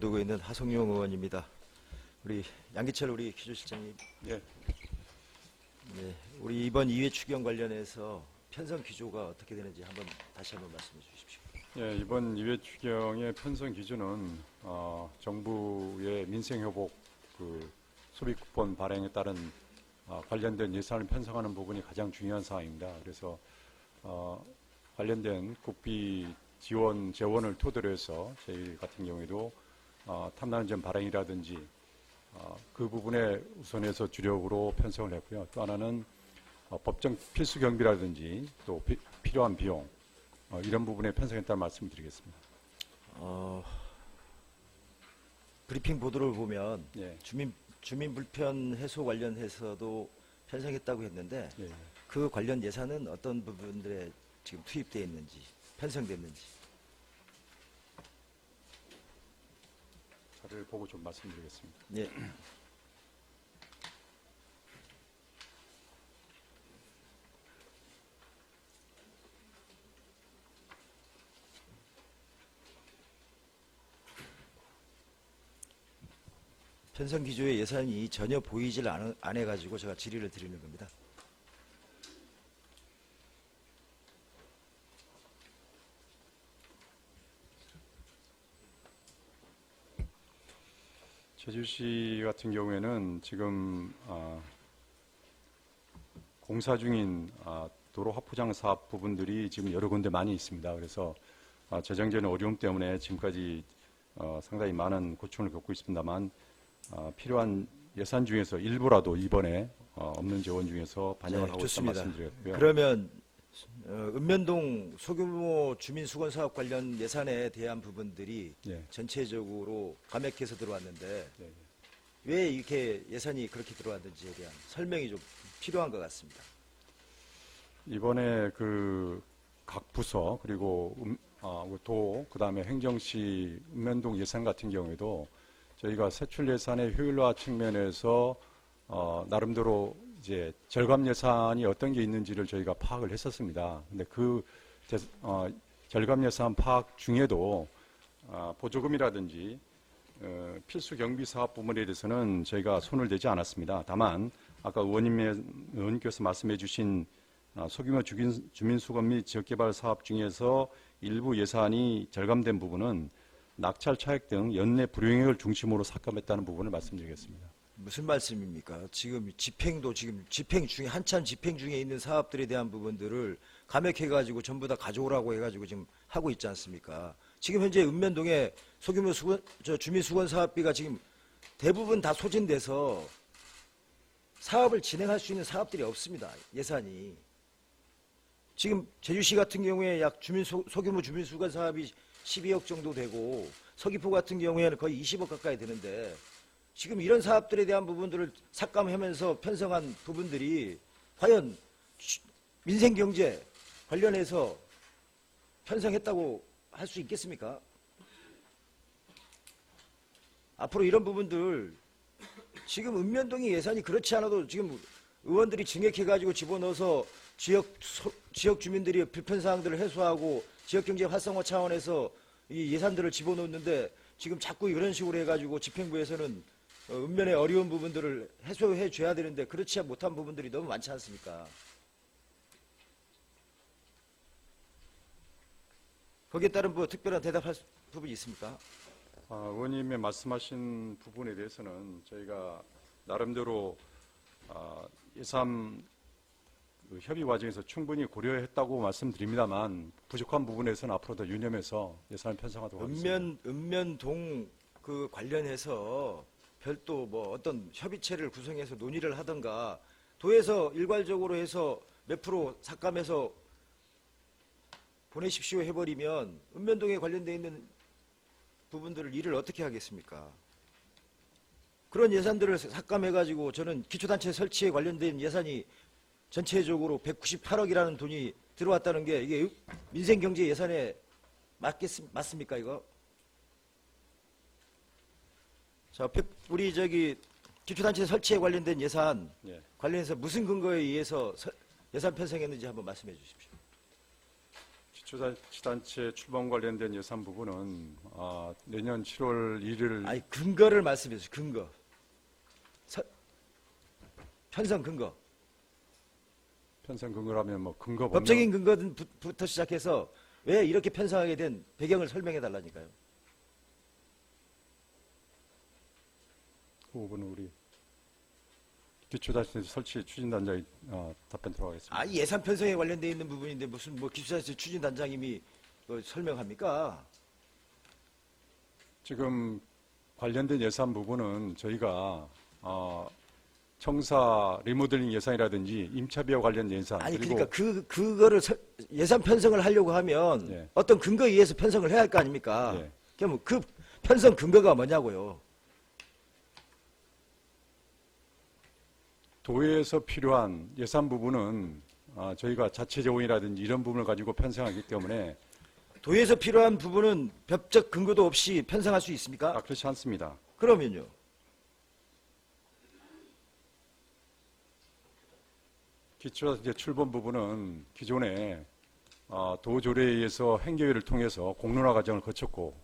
두고 있는 하성룡 의원입니다. 우리 양기철 우리 기조실장님, 예, 네, 우리 이번 2회 추경 관련해서 편성 기조가 어떻게 되는지 다시 한번 말씀해 주십시오. 예, 이번 2회 추경의 편성 기준은 정부의 민생회복 소비 쿠폰 발행에 따른 관련된 예산을 편성하는 부분이 가장 중요한 사항입니다. 그래서 관련된 국비 지원 재원을 토대로 해서 저희 같은 경우에도 탐난점 발행이라든지 그 부분에 우선해서 주력으로 편성을 했고요. 또 하나는 법정 필수 경비라든지 또 필요한 비용 이런 부분에 편성했다는 말씀을 드리겠습니다. 브리핑 보도를 보면 예. 주민 불편 해소 관련해서도 편성했다고 했는데 예. 그 관련 예산은 어떤 부분들에 지금 투입되어 있는지 편성됐는지. 자료를 보고 좀 말씀드리겠습니다. 예. 편성 기조의 예산이 전혀 보이질 안 해가지고 제가 질의를 드리는 겁니다. 제주시 같은 경우에는 지금 공사 중인 도로 화포장 사업 부분들이 지금 여러 군데 많이 있습니다. 그래서 재정적인 어려움 때문에 지금까지 상당히 많은 고충을 겪고 있습니다만 필요한 예산 중에서 일부라도 이번에 없는 재원 중에서 반영을 하고 있다는 말씀드렸고요. 그러면 읍면동 소규모 주민 수건 사업 관련 예산에 대한 부분들이 예. 전체적으로 감액해서 들어왔는데 예. 왜 이렇게 예산이 그렇게 들어왔는지에 대한 설명이 좀 필요한 것 같습니다. 이번에 각 부서 그리고 도 그다음에 행정시 읍면동 예산 같은 경우에도 저희가 세출 예산의 효율화 측면에서 나름대로 이제 절감 예산이 어떤 게 있는지를 저희가 파악을 했었습니다. 근데 절감 예산 파악 중에도 보조금이라든지 필수 경비 사업 부분에 대해서는 저희가 손을 대지 않았습니다. 다만 아까 의원님께서 말씀해 주신 소규모 주민수건 및 지역개발 사업 중에서 일부 예산이 절감된 부분은 낙찰 차액 등 연내 불용액을 중심으로 삭감했다는 부분을 말씀드리겠습니다. 무슨 말씀입니까? 지금 집행 중에 한참 집행 중에 있는 사업들에 대한 부분들을 감액해가지고 전부 다 가져오라고 해가지고 지금 하고 있지 않습니까? 지금 현재 읍면동에 소규모 주민 수건 사업비가 지금 대부분 다 소진돼서 사업을 진행할 수 있는 사업들이 없습니다. 예산이. 지금 제주시 같은 경우에 약 소규모 주민 수건 사업이 12억 정도 되고 서귀포 같은 경우에는 거의 20억 가까이 되는데 지금 이런 사업들에 대한 부분들을 삭감하면서 편성한 부분들이 과연 민생경제 관련해서 편성했다고 할 수 있겠습니까? 앞으로 이런 부분들 지금 읍면동의 예산이 그렇지 않아도 지금 의원들이 증액해가지고 집어넣어서 지역 주민들이 불편사항들을 해소하고 지역경제 활성화 차원에서 이 예산들을 집어넣는데 지금 자꾸 이런 식으로 해가지고 집행부에서는 읍면의 어려운 부분들을 해소해 줘야 되는데 그렇지 못한 부분들이 너무 많지 않습니까? 거기에 따른 특별한 대답할 부분이 있습니까? 의원님의 말씀하신 부분에 대해서는 저희가 나름대로 예산 협의 과정에서 충분히 고려했다고 말씀드립니다만 부족한 부분에서는 앞으로 더 유념해서 예산을 편성하도록 하겠습니다. 읍면동 관련해서 별도 어떤 협의체를 구성해서 논의를 하든가 도에서 일괄적으로 해서 몇 프로 삭감해서 보내십시오 해버리면 읍면동에 관련되어 있는 부분들을 일을 어떻게 하겠습니까? 그런 예산들을 삭감해가지고 저는 기초단체 설치에 관련된 예산이 전체적으로 198억이라는 돈이 들어왔다는 게 이게 민생경제 예산에 맞습니까 이거? 자, 우리 기초단체 설치에 관련된 예산 예. 관련해서 무슨 근거에 의해서 예산 편성했는지 한번 말씀해 주십시오. 기초자치단체 출범 관련된 예산 부분은 내년 7월 1일 아니 근거를 말씀해 주세요. 근거. 편성 근거. 편성 근거라면 뭐 근거 법적인 근거부터 시작해서 왜 이렇게 편성하게 된 배경을 설명해 달라니까요. 그 부분은 우리 기초자치단체 설치 추진단장이 답변 들어가겠습니다. 아, 이 예산 편성에 관련돼 있는 부분인데 무슨 뭐 기초자치 추진단장님이 설명합니까? 지금 관련된 예산 부분은 저희가 청사 리모델링 예산이라든지 임차비와 관련 예산 아니 그리고 그러니까 그거를 예산 편성을 하려고 하면 예. 어떤 근거에 의해서 편성을 해야 할 거 아닙니까? 예. 그럼 그 편성 근거가 뭐냐고요? 도에서 필요한 예산 부분은 저희가 자체 재원이라든지 이런 부분을 가지고 편성하기 때문에 도에서 필요한 부분은 법적 근거도 없이 편성할 수 있습니까? 그렇지 않습니다. 그러면요. 기초자치 출범 부분은 기존에 도조례에 의해서 행정위를 통해서 공론화 과정을 거쳤고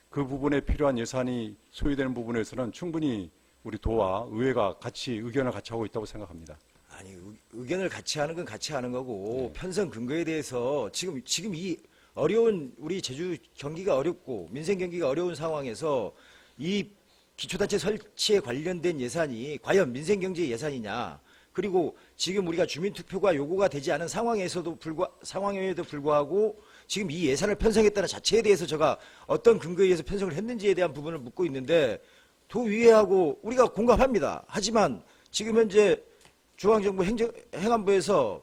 그 부분에 필요한 예산이 소요되는 부분에서는 충분히 우리 도와 의회가 같이 의견을 같이 하고 있다고 생각합니다. 아니 의견을 같이 하는 건 같이 하는 거고 네. 편성 근거에 대해서 지금 이 어려운 우리 제주 경기가 어렵고 민생 경기가 어려운 상황에서 이 기초단체 설치에 관련된 예산이 과연 민생 경제 예산이냐? 그리고 지금 우리가 주민투표가 요구가 되지 않은 상황에도 불구하고 지금 이 예산을 편성했다는 자체에 대해서 제가 어떤 근거에 의해서 편성을 했는지에 대한 부분을 묻고 있는데 도의회하고 우리가 공감합니다. 하지만 지금 현재 중앙정부 행안부에서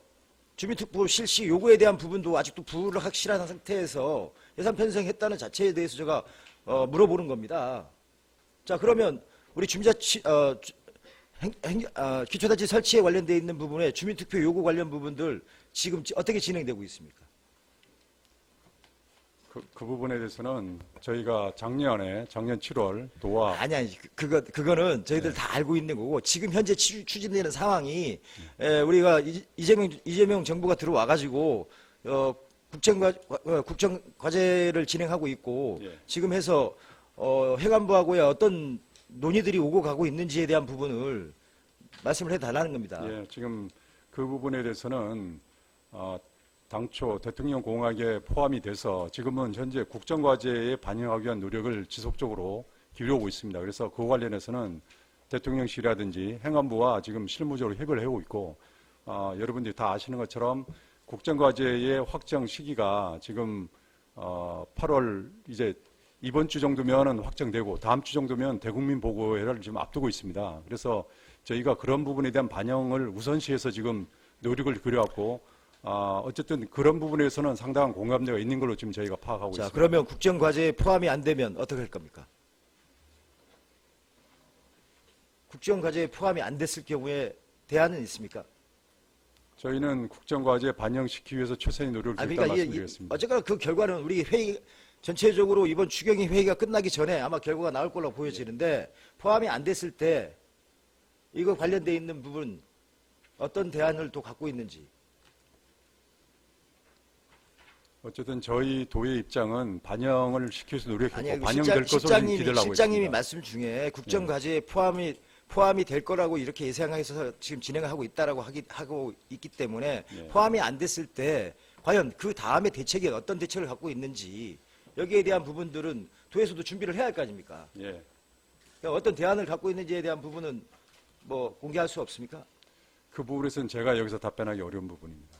주민투표 실시 요구에 대한 부분도 아직도 불확실한 상태에서 예산 편성했다는 자체에 대해서 제가 물어보는 겁니다. 자 그러면 우리 기초단체 설치에 관련되어 있는 부분에 주민투표 요구 관련 부분들 지금 어떻게 진행되고 있습니까? 그 부분에 대해서는 저희가 작년 7월 도와 아니 그거는 저희들 네. 다 알고 있는 거고 지금 현재 추진되는 상황이 우리가 이재명 정부가 들어와 가지고 국정 과제를 진행하고 있고 예. 지금 해서 행안부하고의 어떤 논의들이 오고 가고 있는지에 대한 부분을 말씀을 해달라는 겁니다. 예, 지금 그 부분에 대해서는 당초 대통령 공약에 포함이 돼서 지금은 현재 국정과제에 반영하기 위한 노력을 지속적으로 기울여오고 있습니다. 그래서 그 관련해서는 대통령실이라든지 행안부와 지금 실무적으로 협의를 해오고 있고 여러분들이 다 아시는 것처럼 국정과제의 확정 시기가 지금 8월 이제 이번 주 정도면은 확정되고 다음 주 정도면 대국민 보고회를 지금 앞두고 있습니다. 그래서 저희가 그런 부분에 대한 반영을 우선시해서 지금 노력을 기울여왔고 어쨌든 그런 부분에서는 상당한 공감대가 있는 걸로 지금 저희가 파악하고 자, 있습니다. 그러면 국정과제에 포함이 안 되면 어떻게 할 겁니까? 국정과제에 포함이 안 됐을 경우에 대안은 있습니까? 저희는 국정과제에 반영시키기 위해서 최선의 노력을 기울였다 그러니까 말씀드리겠습니다. 어쨌거나 그 결과는 우리 회의 전체적으로 이번 추경위 회의가 끝나기 전에 아마 결과가 나올 걸로 보여지는데 포함이 안 됐을 때 이거 관련돼 있는 부분 어떤 대안을 또 갖고 있는지. 어쨌든 저희 도의 입장은 반영을 시키기 위해서 노력했고 아니 반영될 것으로 지금 기대를 하고 실장님이 있습니다. 말씀 중에 국정과제에 포함이 될 거라고 이렇게 예상해서 지금 진행을 하고 있다라고 하고 있기 때문에 네. 포함이 안 됐을 때 과연 그 다음에 대책이 어떤 대책을 갖고 있는지 여기에 대한 부분들은 도에서도 준비를 해야 할 거 아닙니까? 예. 그러니까 어떤 대안을 갖고 있는지에 대한 부분은 뭐 공개할 수 없습니까? 그 부분에서는 제가 여기서 답변하기 어려운 부분입니다.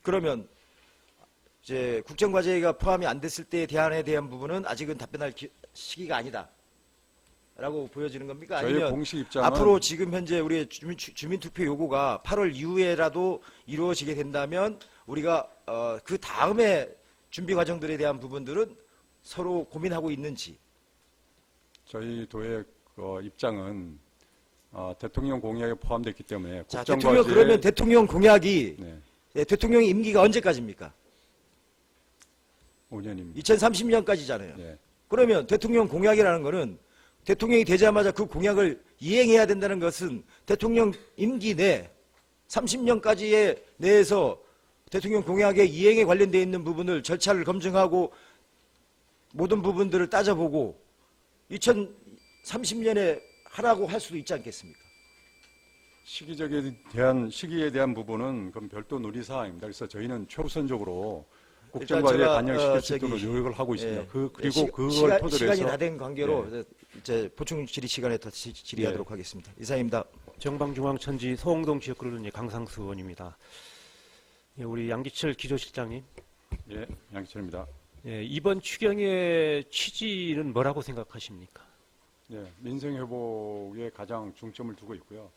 그러면 이제 국정과제가 포함이 안 됐을 때의 대안에 대한 부분은 아직은 답변할 시기가 아니다라고 보여지는 겁니까? 저희의 아니면 공식 입장은 앞으로 지금 현재 우리의 주민투표 요구가 8월 이후에라도 이루어지게 된다면 우리가 그 다음에 준비 과정들에 대한 부분들은 서로 고민하고 있는지. 저희 도의 입장은 대통령 공약에 포함됐기 때문에 자, 국정과제에 그러면 대통령 공약이 네, 대통령 임기가 언제까지입니까? 5년입니다. 2030년까지잖아요. 네. 그러면 대통령 공약이라는 거는 대통령이 되자마자 그 공약을 이행해야 된다는 것은 대통령 임기 내 30년까지의 내에서 대통령 공약의 이행에 관련되어 있는 부분을 절차를 검증하고 모든 부분들을 따져보고 2030년에 하라고 할 수도 있지 않겠습니까? 시기에 대한 부분은 그럼 별도 논의 사항입니다. 그래서 저희는 최우선적으로 국정과제에 제가, 반영시킬 수 있도록 노력을 하고 있습니다. 그리고 그걸 토대로 시간이 해서 다 된 관계로 이제 보충 질의 시간에 더 질의하도록 하겠습니다. 이상입니다. 정방중앙천지 서홍동 지역구를 강상수 의원입니다. 예, 우리 양기철 기조실장님, 예, 양기철입니다. 예, 이번 추경의 취지는 뭐라고 생각하십니까? 예, 민생 회복에 가장 중점을 두고 있고요.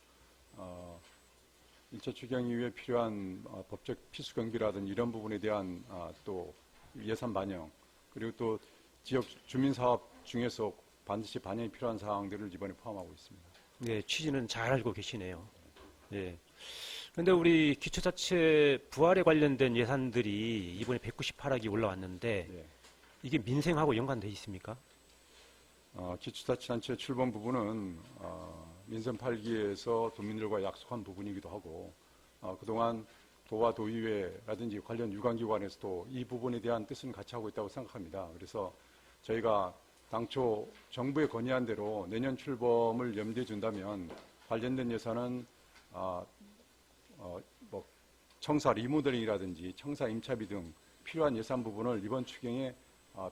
1차 추경 이후에 필요한 법적 필수 경비라든지 이런 부분에 대한 또 예산 반영, 그리고 또 지역 주민 사업 중에서 반드시 반영이 필요한 사항들을 이번에 포함하고 있습니다. 네, 취지는 잘 알고 계시네요. 예. 그런데 우리 기초자치 부활에 관련된 예산들이 이번에 198억이 올라왔는데 예. 이게 민생하고 연관돼 있습니까? 기초자치단체 출범 부분은 민생 8기에서 도민들과 약속한 부분이기도 하고 그동안 도와 도의회라든지 관련 유관기관에서도 이 부분에 대한 뜻은 같이 하고 있다고 생각합니다. 그래서 저희가 당초 정부에 건의한 대로 내년 출범을 염두에 둔다면 관련된 예산은 뭐 청사 리모델링이라든지 청사 임차비 등 필요한 예산 부분을 이번 추경에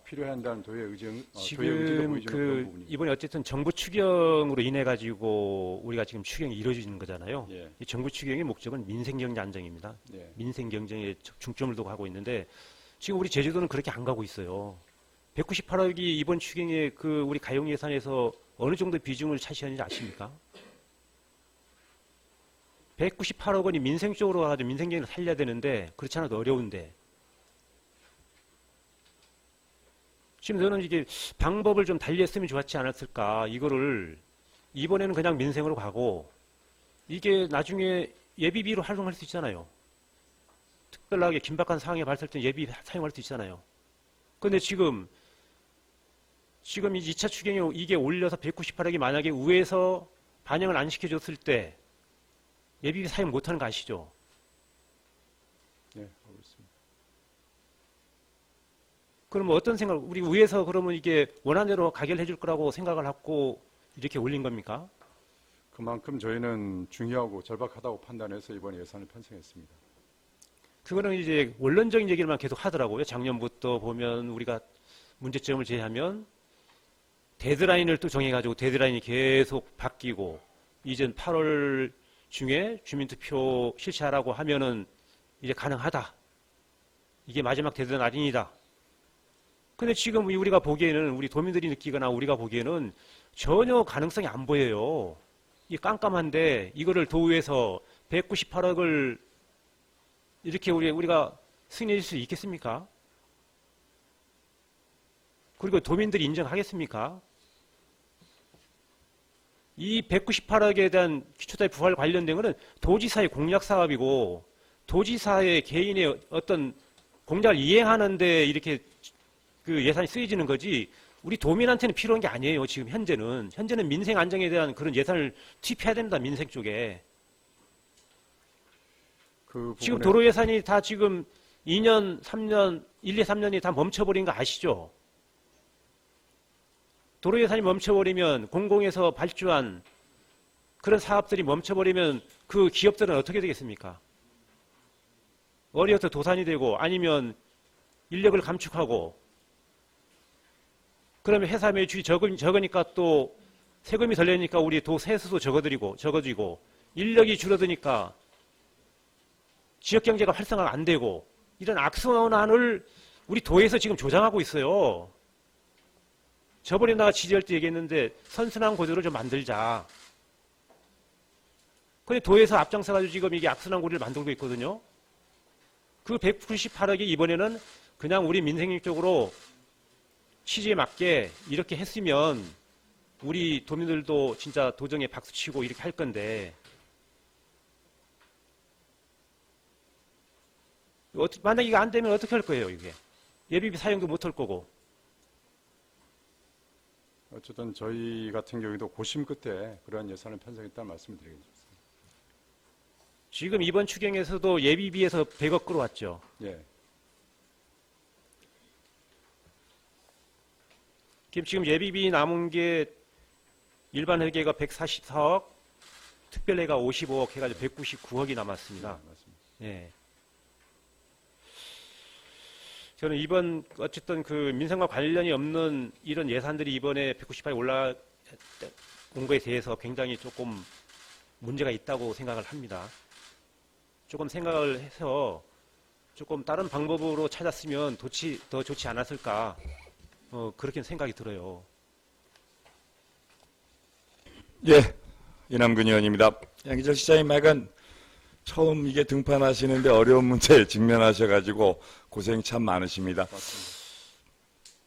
필요해 한다는 도의 의지도 지금 보여주는 그런 부분입니다. 이번에 어쨌든 정부 추경으로 인해 가지고 우리가 지금 추경이 이루어지는 거잖아요. 예. 이 정부 추경의 목적은 민생 경제 안정입니다. 예. 민생 경제에 중점을 두고 하고 있는데 지금 우리 제주도는 그렇게 안 가고 있어요. 198억이 이번 추경에 그 우리 가용 예산에서 어느 정도 비중을 차지하는지 아십니까? 198억 원이 민생 쪽으로 가지고 민생 경제를 살려야 되는데 그렇지 않아도 어려운데 지금 저는 이게 방법을 좀 달리 했으면 좋았지 않았을까. 이거를 이번에는 그냥 민생으로 가고 이게 나중에 예비비로 활용할 수 있잖아요. 특별하게 긴박한 상황에 발생할 때 예비 사용할 수 있잖아요. 그런데 지금 이 2차 추경에 이게 올려서 198억이 만약에 우에서 반영을 안 시켜줬을 때 예비비 사용 못하는 거 아시죠? 네, 알고 있습니다. 그러면 어떤 생각, 우리 위에서 그러면 이게 원안대로 가결해 줄 거라고 생각을 하고 이렇게 올린 겁니까? 그만큼 저희는 중요하고 절박하다고 판단해서 이번 예산을 편성했습니다. 그거는 이제 원론적인 얘기만 계속 하더라고요. 작년부터 보면 우리가 문제점을 제기하면 데드라인을 또 정해가지고 데드라인이 계속 바뀌고 이젠 8월 중에 주민투표 실시하라고 하면은 이제 가능하다. 이게 마지막 데드라인이다. 근데 지금 우리가 보기에는 우리 도민들이 느끼거나 우리가 보기에는 전혀 가능성이 안 보여요. 이 깜깜한데 이거를 도의에서 198억을 이렇게 우리가 승인해 줄 수 있겠습니까? 그리고 도민들이 인정하겠습니까? 이 198억에 대한 기초자치 부활 관련된 것은 도지사의 공약 사업이고 도지사의 개인의 어떤 공약을 이행하는데 이렇게 그 예산이 쓰여지는 거지 우리 도민한테는 필요한 게 아니에요. 지금 현재는 민생 안정에 대한 그런 예산을 투입해야 됩니다. 민생 쪽에. 지금 도로 예산이 다 지금 2년, 3년, 1, 2, 3년이 다 멈춰버린 거 아시죠? 도로 예산이 멈춰버리면 공공에서 발주한 그런 사업들이 멈춰버리면 그 기업들은 어떻게 되겠습니까? 어려서 도산이 되고 아니면 인력을 감축하고 그러면 회사 매출이 적으니까 또 세금이 덜 내니까 우리 도 세수도 적어지고 인력이 줄어드니까 지역경제가 활성화가 안 되고 이런 악순환을 우리 도에서 지금 조장하고 있어요. 저번에 내가 지지할 때 얘기했는데 선순환 구조를 좀 만들자. 근데 도에서 앞장서가지고 지금 이게 악순환 구조를 만들고 있거든요. 그 198억이 이번에는 그냥 우리 민생 쪽으로 취지에 맞게 이렇게 했으면 우리 도민들도 진짜 도정에 박수치고 이렇게 할 건데 만약에 이거 안 되면 어떻게 할 거예요, 이게? 예비비 사용도 못 할 거고. 어쨌든 저희 같은 경우에도 고심 끝에 그러한 예산을 편성했다는 말씀을 드리겠습니다. 지금 이번 추경에서도 예비비에서 100억 끌어왔죠. 예. 지금 예비비 남은 게 일반 회계가 144억, 특별회가 55억 해가지고 199억이 남았습니다. 맞습니다. 예. 저는 이번 어쨌든 그 민생과 관련이 없는 이런 예산들이 이번에 198에 올라온 거에 대해서 굉장히 조금 문제가 있다고 생각을 합니다. 조금 생각을 해서 조금 다른 방법으로 찾았으면 더 좋지 않았을까, 그렇게 생각이 들어요. 예, 이남근 의원입니다. 양기철 시장님 말간 처음 이게 등판하시는데 어려운 문제에 직면하셔가지고 고생이 참 많으십니다. 맞습니다.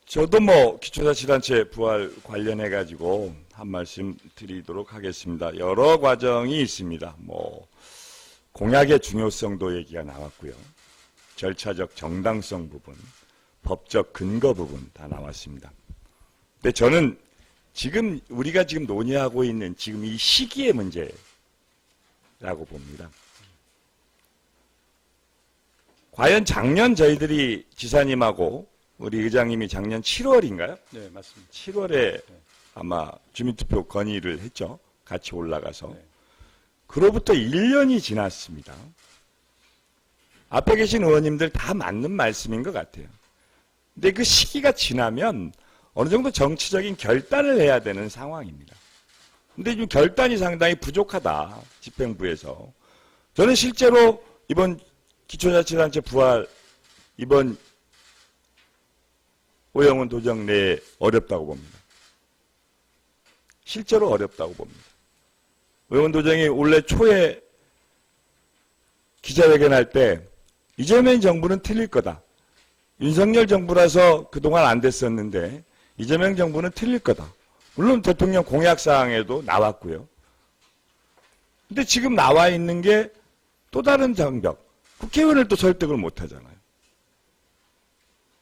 저도 뭐 기초자치단체 부활 관련해가지고 한 말씀 드리도록 하겠습니다. 여러 과정이 있습니다. 뭐 공약의 중요성도 얘기가 나왔고요. 절차적 정당성 부분, 법적 근거 부분 다 나왔습니다. 근데 저는 지금 우리가 지금 논의하고 있는 지금 이 시기의 문제라고 봅니다. 과연 작년 저희들이 지사님하고 우리 의장님이 작년 7월인가요? 네, 맞습니다. 7월에 아마 주민투표 건의를 했죠. 같이 올라가서. 네. 그로부터 1년이 지났습니다. 앞에 계신 의원님들 다 맞는 말씀인 것 같아요. 근데 그 시기가 지나면 어느 정도 정치적인 결단을 해야 되는 상황입니다. 근데 지금 결단이 상당히 부족하다. 집행부에서. 저는 실제로 이번 기초자치단체 부활 이번 오영훈 도정 내에 어렵다고 봅니다. 실제로 어렵다고 봅니다. 오영훈 도정이 원래 초에 기자회견할 때 이재명 정부는 틀릴 거다. 윤석열 정부라서 그동안 안 됐었는데 이재명 정부는 틀릴 거다. 물론 대통령 공약사항에도 나왔고요. 근데 지금 나와 있는 게 또 다른 장벽. 국회의원을 또 설득을 못 하잖아요.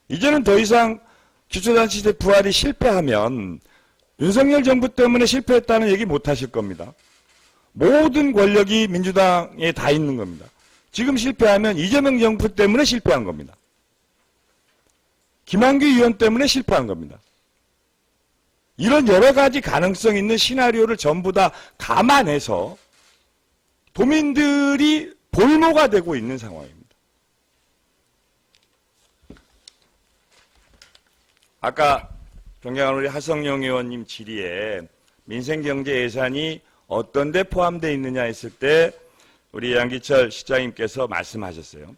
이제는 더 이상 기초자치제 부활이 실패하면 윤석열 정부 때문에 실패했다는 얘기 못 하실 겁니다. 모든 권력이 민주당에 다 있는 겁니다. 지금 실패하면 이재명 정부 때문에 실패한 겁니다. 김한규 의원 때문에 실패한 겁니다. 이런 여러 가지 가능성 있는 시나리오를 전부 다 감안해서 도민들이 볼모가 되고 있는 상황입니다. 아까 존경하는 우리 하성영 의원님 질의에 민생경제 예산이 어떤 데 포함되어 있느냐 했을 때 우리 양기철 시장님께서 말씀하셨어요.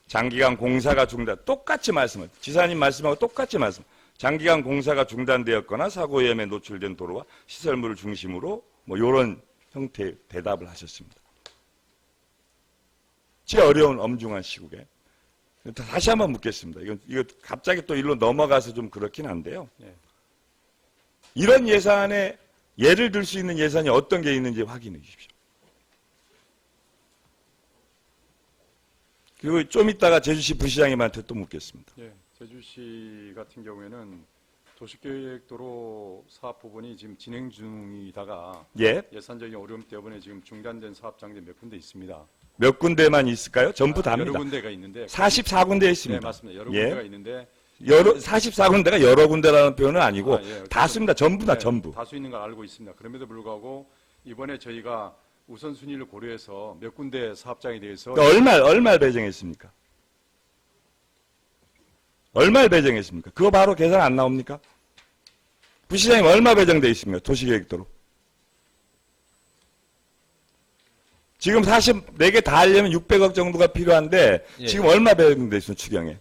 장기간 공사가 중단, 똑같이 말씀하셨어요. 지사님 말씀하고 똑같이 말씀. 장기간 공사가 중단되었거나 사고 위험에 노출된 도로와 시설물을 중심으로 뭐 이런 형태의 대답을 하셨습니다. 제 어려운 엄중한 시국에 다시 한번 묻겠습니다. 이거 갑자기 또 일로 넘어가서 좀 그렇긴 한데요. 네. 이런 예산에 예를 들 수 있는 예산이 어떤 게 있는지 확인해 주십시오. 그리고 좀 이따가 제주시 부시장님한테 또 묻겠습니다. 예, 제주시 같은 경우에는 도시계획도로 사업 부분이 지금 진행 중이다가 예, 예산적인 어려움 때문에 지금 중단된 사업 장소 몇 군데 있습니다. 몇 군데만 있을까요? 전부 여러 다입니다. 군데가 있는데 44군데 네, 있습니다. 맞습니다. 여러 예. 군데가 있는데 44군데가 여러 군데라는 표현은 아니고 예, 다 씁니다. 전부 다 네, 전부. 다수 있는 걸 알고 있습니다. 그럼에도 불구하고 이번에 저희가 우선순위를 고려해서 몇 군데 사업장에 대해서 얼마 배정했습니까? 얼마 배정했습니까? 그거 바로 계산 안 나옵니까? 부시장님 얼마 배정돼 있습니까? 도시계획도로. 지금 44개 다 하려면 600억 정도가 필요한데 예. 지금 얼마 배정돼 있습니까? 추경에.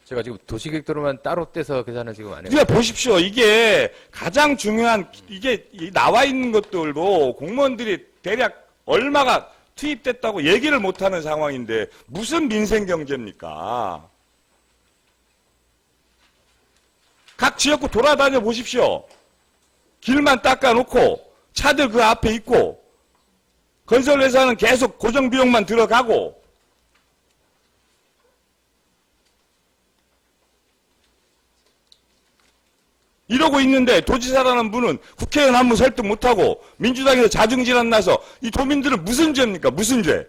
제가 지금 도시계획도로만 따로 떼서 계산을 지금 안 해요. 그러니까 보십시오. 이게 가장 중요한 이게 나와 있는 것들도 공무원들이 대략 얼마가 투입됐다고 얘기를 못하는 상황인데 무슨 민생경제입니까? 각 지역구 돌아다녀 보십시오. 길만 닦아놓고 차들 그 앞에 있고 건설회사는 계속 고정비용만 들어가고 이러고 있는데 도지사라는 분은 국회의원 한 분 설득 못하고 민주당에서 자중질환 나서 이 도민들은 무슨 죄입니까? 무슨 죄?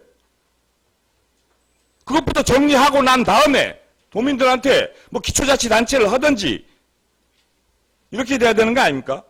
그것부터 정리하고 난 다음에 도민들한테 뭐 기초자치단체를 하든지 이렇게 돼야 되는 거 아닙니까?